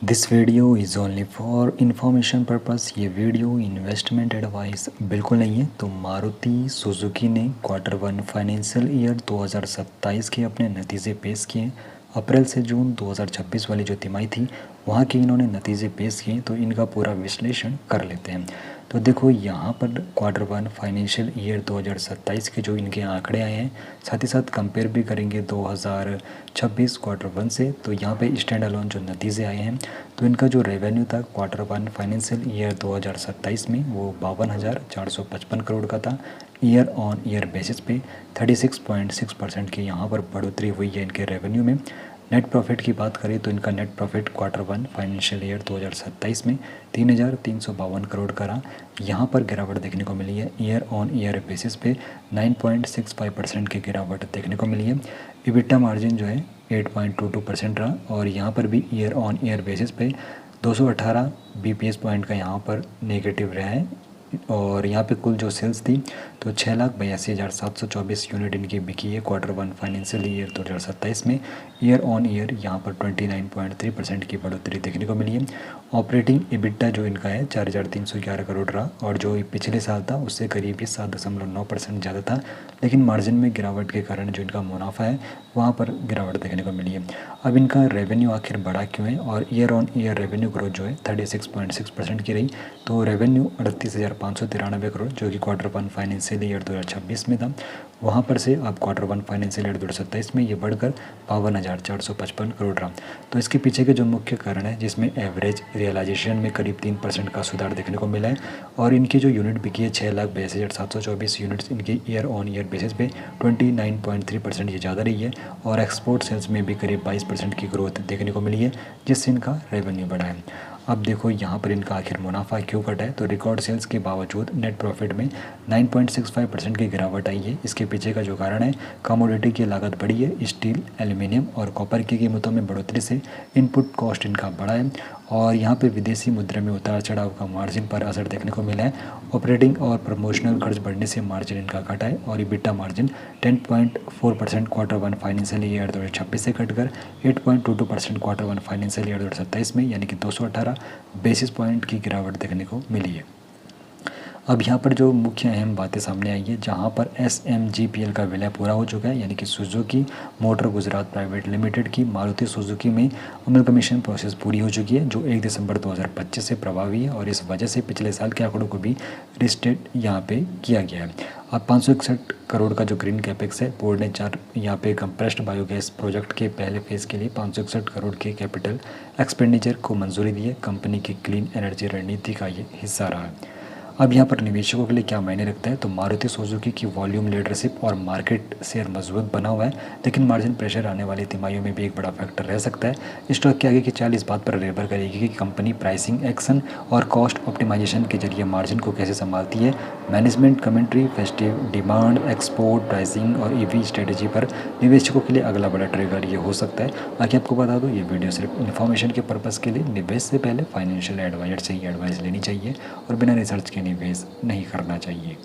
This video is only for information purpose. ये video investment advice बिल्कुल नहीं है। तो मारुति सुजुकी ने क्वार्टर 1 फाइनेंशियल ईयर 2027 के अपने नतीजे पेश किए। अप्रैल से जून 2026 वाली जो तिमाही थी वहाँ के इन्होंने नतीजे पेश किए, तो इनका पूरा विश्लेषण कर लेते हैं। तो देखो यहाँ पर क्वार्टर 1 फाइनेंशियल ईयर 2027 के जो इनके आंकड़े आए हैं, साथ ही साथ कंपेयर भी करेंगे 2026 क्वार्टर 1 से। तो यहाँ पे स्टैंड अलोन जो नतीजे आए हैं, तो इनका जो रेवेन्यू था क्वार्टर 1 फाइनेंशियल ईयर 2027 में वो 52,455 करोड़ का था। ईयर ऑन ईयर बेसिस पे 36.6% की यहाँ पर बढ़ोतरी हुई है इनके रेवेन्यू में। नेट प्रॉफिट की बात करें तो इनका net profit quarter 1 financial year 2027 में 3,352 करोड़ का रहा। यहाँ पर गिरावट देखने को मिली है। ईयर ऑन ईयर बेसिस पे 9.65% की गिरावट देखने को मिली है। इबिटा मार्जिन जो है 8.22% रहा, और यहाँ पर भी ईयर ऑन ईयर बेसिस पे 218 बीपीएस पॉइंट का यहाँ पर नेगेटिव रहा है। और यहाँ पे कुल जो सेल्स थी तो 6,82,724 यूनिट इनकी बिकी है क्वार्टर 1 फाइनेंशियल ईयर 2027 में। ईयर ऑन ईयर यहाँ पर 29.3% की बढ़ोतरी देखने को मिली है। ऑपरेटिंग इबिटा जो इनका है 4,311 करोड़ रहा, और जो पिछले साल था उससे करीब ही 7.9% ज़्यादा था। लेकिन मार्जिन में गिरावट के कारण जो इनका मुनाफा है वहाँ पर गिरावट देखने को मिली है। अब इनका रेवेन्यू आखिर बढ़ा क्यों है, और year on year revenue growth जो है 36.6% की रही। तो रेवेन्यू 38,593 करोड़ जो कि क्वार्टर 1 फाइनेंशियल ईयर 2026 में था, वहाँ पर से अब क्वार्टर 1 फाइनेंशियल ईयर 2027 में ये बढ़कर 52,455 करोड़ रहा। तो इसके पीछे के जो मुख्य कारण है, जिसमें एवरेज रियलाइजेशन में करीब 3% का सुधार देखने को मिला है, और इनकी जो यूनिट बिकी है 6,82,724 यूनिट्स इनकी ईयर ऑन ईयर बेसिस पे 29.3% ये ज़्यादा रही है। और एक्सपोर्ट सेल्स में भी करीब 22% की ग्रोथ देखने को मिली है, जिससे इनका रेवेन्यू बढ़ा है। अब देखो यहाँ पर इनका आखिर मुनाफा क्यों घटा है, तो रिकॉर्ड सेल्स के बावजूद नेट प्रॉफिट में 9.65% की गिरावट आई है। इसके पीछे का जो कारण है, कमोडिटी की लागत बढ़ी है। स्टील, एल्युमिनियम और कॉपर की कीमतों में बढ़ोतरी से इनपुट कॉस्ट इनका बढ़ा है, और यहाँ पे विदेशी मुद्रा में उतार चढ़ाव का मार्जिन पर असर देखने को मिला है। ऑपरेटिंग और प्रमोशनल खर्च बढ़ने से मार्जिन इनका घटा है, और EBITDA margin 10.4% quarter 1 financial year 2026 से घटकर 8.22% क्वार्टर 1 फाइनेंशियल ईयर 2027 में, यानी कि 218 बेसिस पॉइंट की गिरावट देखने को मिली है। अब यहाँ पर जो मुख्य अहम बातें सामने आई है, जहाँ पर SMGPL का विलय पूरा हो चुका है, यानी कि Suzuki motor Gujarat private limited की मारुति सुजुकी में अमलकमीशन प्रोसेस पूरी हो चुकी है, जो 1 दिसंबर 2025 से प्रभावी है, और इस वजह से पिछले साल के आंकड़ों को भी रिस्टेट यहाँ पे किया गया है। अब 561 करोड़ का जो ग्रीन कैपेक्स है, बोर्ड ने 4 यहाँ पे कंप्रेस्ड बायोगैस प्रोजेक्ट के पहले फेज़ के लिए 561 करोड़ के कैपिटल एक्सपेंडिचर को मंजूरी दी है। कंपनी की क्लीन एनर्जी रणनीति का ये हिस्सा रहा है। अब यहाँ पर निवेशकों के लिए क्या मायने रखता है, तो मारुति सुजुकी की वॉल्यूम लीडरशिप और मार्केट शेयर मजबूत बना हुआ है, लेकिन मार्जिन प्रेशर आने वाली तिमाहियों में भी एक बड़ा फैक्टर रह सकता है। स्टॉक की आगे की चाल इस बात पर निर्भर करेगी कि कंपनी प्राइसिंग एक्शन और कॉस्ट ऑप्टिमाइजेशन के जरिए मार्जिन को कैसे संभालती है। Management commentary, festive demand, export, pricing और EV स्ट्रेटेजी पर निवेशकों के लिए अगला बड़ा ट्रिगर ये हो सकता है। बाकी आपको बता दो, ये वीडियो सिर्फ इन्फॉर्मेशन के पर्पज़ के लिए, निवेश से पहले फाइनेंशियल एडवाइजर से ही एडवाइस लेनी चाहिए और बिना रिसर्च के निवेश नहीं करना चाहिए।